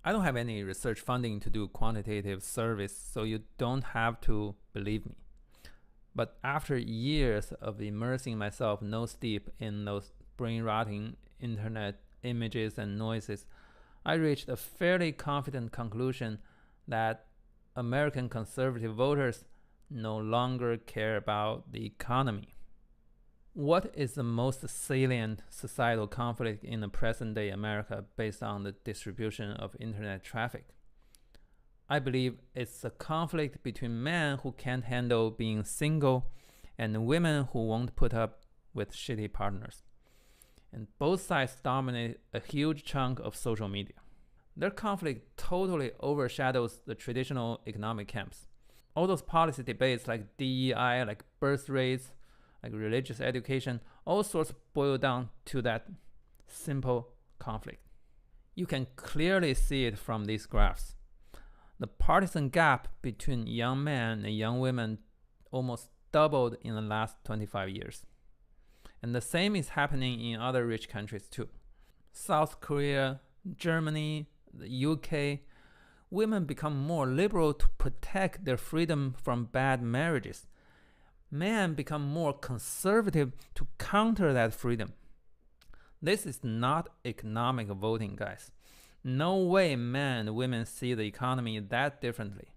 I don't have any research funding to do quantitative surveys, so you don't have to believe me. But after years of immersing myself nose deep in those brain rotting internet images and noises, I reached a fairly confident conclusion that American conservative voters no longer care about the economy. What is the most salient societal conflict in the present day America based on the distribution of internet traffic? I believe it's a conflict between men who can't handle being single and women who won't put up with shitty partners. And both sides dominate a huge chunk of social media. Their conflict totally overshadows the traditional economic camps. All those policy debates like DEI, like birth rates, like religious education, all sorts boil down to that simple conflict. You can clearly see it from these graphs. The partisan gap between young men and young women almost doubled in the last 25 years. And the same is happening in other rich countries too. South Korea, Germany, the UK, women become more liberal to protect their freedom from bad marriages. Men become more conservative to counter that freedom. This is not economic voting, guys. No way men and women see the economy that differently.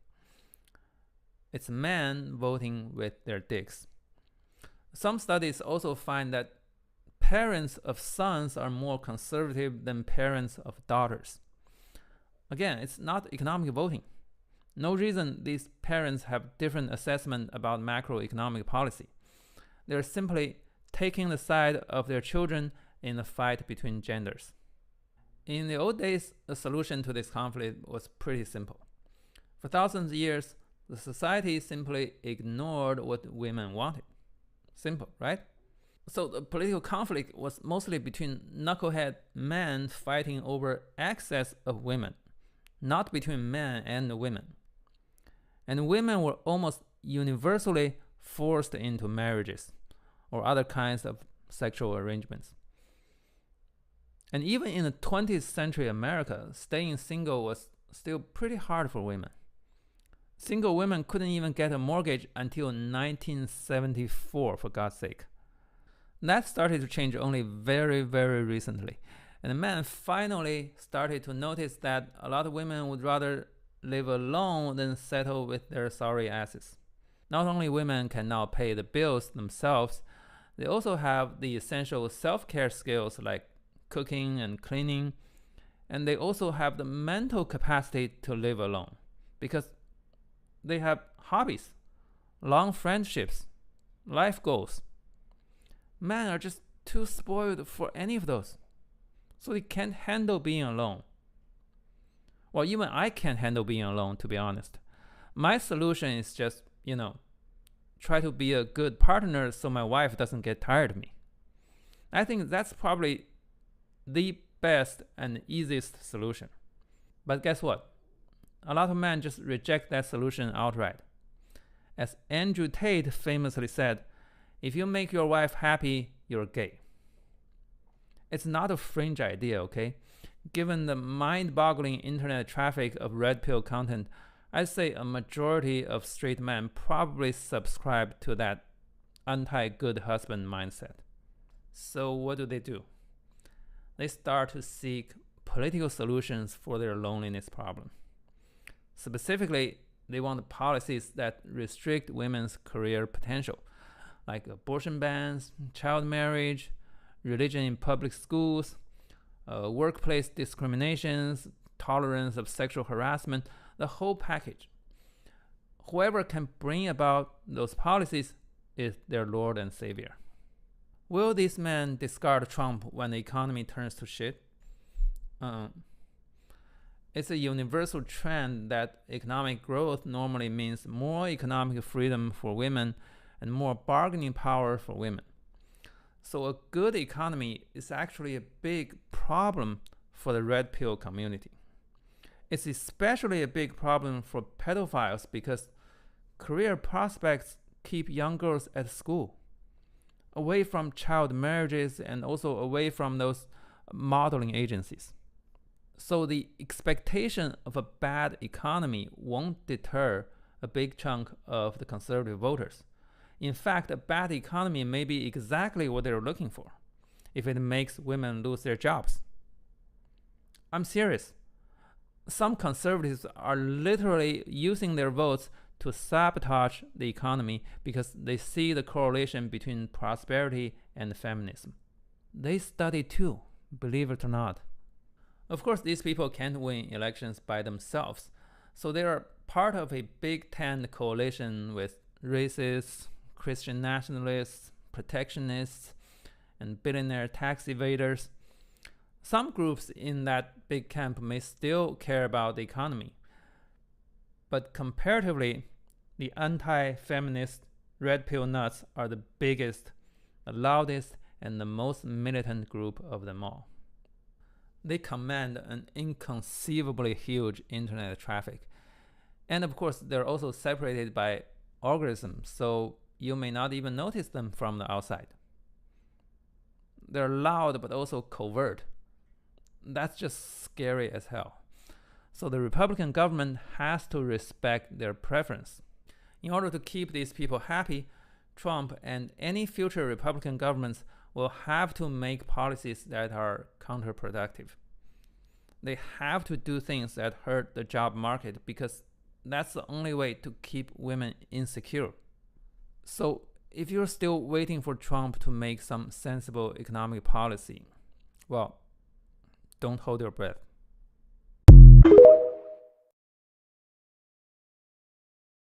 It's men voting with their dicks. Some studies also find that parents of sons are more conservative than parents of daughters. Again, it's not economic voting. No reason these parents have different assessment about macroeconomic policy. They're simply taking the side of their children in the fight between genders. In the old days, the solution to this conflict was pretty simple. For thousands of years, the society simply ignored what women wanted. Simple, right? So the political conflict was mostly between knucklehead men fighting over access of women, not between men and women. And women were almost universally forced into marriages or other kinds of sexual arrangements. And even in the 20th century America, staying single was still pretty hard for women. Single women couldn't even get a mortgage until 1974, for God's sake. That started to change only very, very recently. And men finally started to notice that a lot of women would rather live alone than settle with their sorry asses. Not only women can now pay the bills themselves, they also have the essential self-care skills like cooking and cleaning, and they also have the mental capacity to live alone because they have hobbies, long friendships, life goals. Men are just too spoiled for any of those, so they can't handle being alone. Well, even I can't handle being alone, to be honest. My solution is just, try to be a good partner so my wife doesn't get tired of me. I think that's probably the best and easiest solution. But guess what? A lot of men just reject that solution outright. As Andrew Tate famously said, if you make your wife happy, you're gay. It's not a fringe idea, okay? Given the mind-boggling internet traffic of red pill content, I'd say a majority of straight men probably subscribe to that anti-good husband mindset. So what do? They start to seek political solutions for their loneliness problem. Specifically, they want policies that restrict women's career potential, like abortion bans, child marriage, religion in public schools, workplace discriminations, tolerance of sexual harassment, the whole package. Whoever can bring about those policies is their Lord and Savior. Will these men discard Trump when the economy turns to shit? It's a universal trend that economic growth normally means more economic freedom for women and more bargaining power for women. So a good economy is actually a big problem for the red pill community. It's especially a big problem for pedophiles because career prospects keep young girls at school, away from child marriages and also away from those modeling agencies. So the expectation of a bad economy won't deter a big chunk of the conservative voters. In fact, a bad economy may be exactly what they're looking for if it makes women lose their jobs. I'm serious. Some conservatives are literally using their votes to sabotage the economy because they see the correlation between prosperity and feminism. They study too, believe it or not. Of course, these people can't win elections by themselves, so they are part of a Big Tent coalition with racists, Christian nationalists, protectionists, and billionaire tax evaders. Some groups in that big camp may still care about the economy, but comparatively, the anti-feminist red pill nuts are the biggest, the loudest, and the most militant group of them all. They command an inconceivably huge internet traffic. And of course, they're also separated by algorithms, so you may not even notice them from the outside. They're loud but also covert. That's just scary as hell. So the Republican government has to respect their preference. In order to keep these people happy, Trump and any future Republican governments will have to make policies that are counterproductive. They have to do things that hurt the job market because that's the only way to keep women insecure. So if you're still waiting for Trump to make some sensible economic policy, well, don't hold your breath.